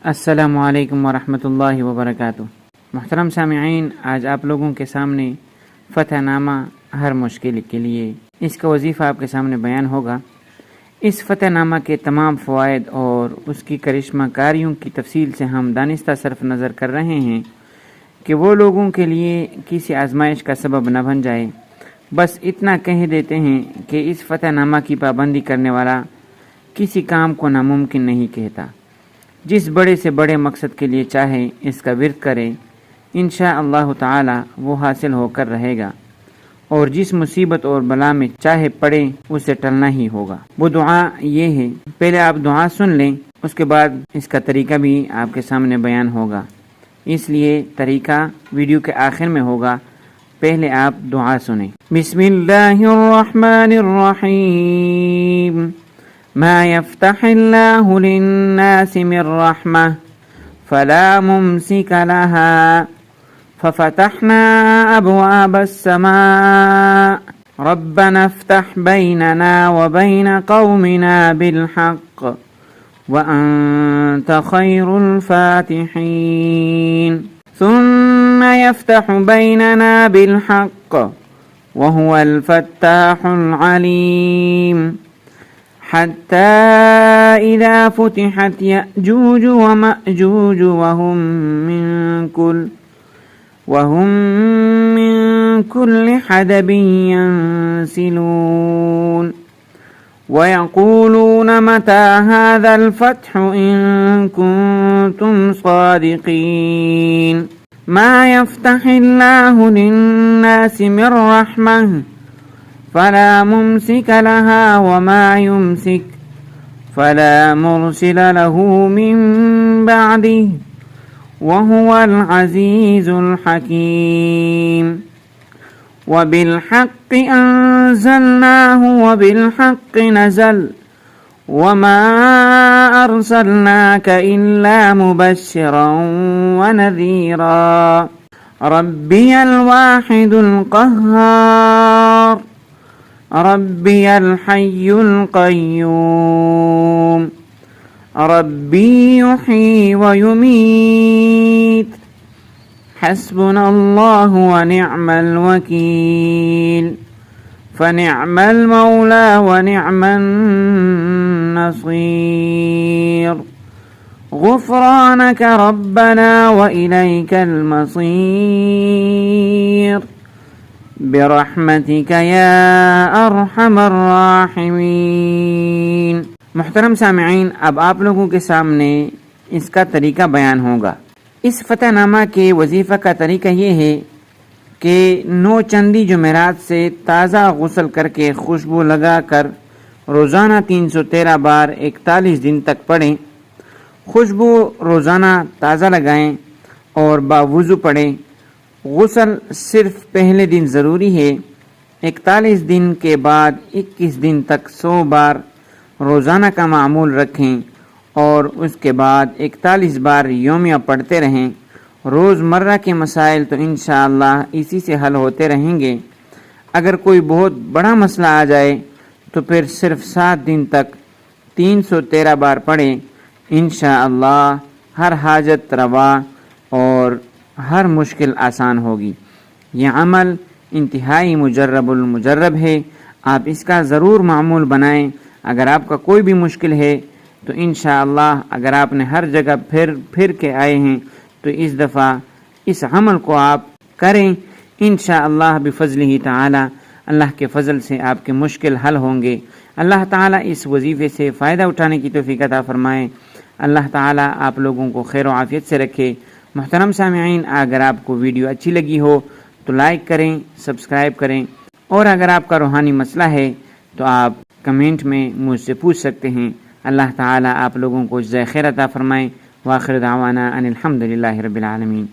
السلام علیکم ورحمۃ اللہ وبرکاتہ۔ محترم سامعین، آج آپ لوگوں کے سامنے فتح نامہ ہر مشکل کے لیے اس کا وظیفہ آپ کے سامنے بیان ہوگا۔ اس فتح نامہ کے تمام فوائد اور اس کی کرشمہ کاریوں کی تفصیل سے ہم دانستہ صرف نظر کر رہے ہیں کہ وہ لوگوں کے لیے کسی آزمائش کا سبب نہ بن جائے۔ بس اتنا کہہ دیتے ہیں کہ اس فتح نامہ کی پابندی کرنے والا کسی کام کو ناممکن نہیں کہتا۔ جس بڑے سے بڑے مقصد کے لیے چاہے اس کا ورد کرے، انشاءاللہ تعالی وہ حاصل ہو کر رہے گا، اور جس مصیبت اور بلا میں چاہے پڑے اسے ٹلنا ہی ہوگا۔ وہ دعا یہ ہے، پہلے آپ دعا سن لیں، اس کے بعد اس کا طریقہ بھی آپ کے سامنے بیان ہوگا، اس لیے طریقہ ویڈیو کے آخر میں ہوگا۔ پہلے آپ دعا سنیں۔ بسم اللہ الرحمن الرحیم۔ ما يفتح الله للناس من رحمة فلا ممسك لها ففتحنا أبواب السماء ربنا افتح بيننا وبين قومنا بالحق وأنت خير الفاتحين ثم يفتح بيننا بالحق وهو الفتاح العليم حتى إذا فتحت يأجوج ومأجوج وهم من كل حدب ينسلون ويقولون متى هذا الفتح إن كنتم صادقين ما يفتح الله للناس من رحمة فلا ممسك لها وما يمسك فلا مرسل له من بعده وهو العزيز الحكيم وبالحق أنزلناه وبالحق نزل وما أرسلناك إلا مبشرا ونذيرا ربي الواحد القهار ربي الحي القيوم ربي يحيي ويميت حسبنا الله ونعم الوكيل فنعم المولى ونعم النصير غفرانك ربنا وإليك المصير برحمتک یا ارحم الراحمین۔ محترم سامعین، اب آپ لوگوں کے سامنے اس کا طریقہ بیان ہوگا۔ اس فتح نامہ کے وظیفہ کا طریقہ یہ ہے کہ 9 چندی جمعرات سے تازہ غسل کر کے خوشبو لگا کر روزانہ 313 بار 41 دن تک پڑھیں۔ خوشبو روزانہ تازہ لگائیں اور باوضو پڑھیں۔ غسل صرف پہلے دن ضروری ہے۔ 41 دن کے بعد 21 دن تک 100 بار روزانہ کا معمول رکھیں اور اس کے بعد 41 بار یومیہ پڑھتے رہیں۔ روزمرہ کے مسائل تو انشاءاللہ اسی سے حل ہوتے رہیں گے۔ اگر کوئی بہت بڑا مسئلہ آ جائے تو پھر صرف 7 دن تک 313 بار پڑھیں۔ انشاءاللہ ہر حاجت روا اور ہر مشکل آسان ہوگی۔ یہ عمل انتہائی مجرب المجرب ہے، آپ اس کا ضرور معمول بنائیں۔ اگر آپ کا کوئی بھی مشکل ہے تو انشاءاللہ اگر آپ نے ہر جگہ پھر کے آئے ہیں تو اس دفعہ اس عمل کو آپ کریں، انشاءاللہ بفضلہ تعالی، اللہ کے فضل سے آپ کے مشکل حل ہوں گے۔ اللہ تعالی اس وظیفے سے فائدہ اٹھانے کی توفیق عطا فرمائے۔ اللہ تعالی آپ لوگوں کو خیر و عافیت سے رکھے۔ محترم سامعین، اگر آپ کو ویڈیو اچھی لگی ہو تو لائک کریں، سبسکرائب کریں، اور اگر آپ کا روحانی مسئلہ ہے تو آپ کمنٹ میں مجھ سے پوچھ سکتے ہیں۔ اللہ تعالیٰ آپ لوگوں کو جزائے خیر عطا فرمائے۔ وآخر دعوانا ان الحمدللہ رب العالمین۔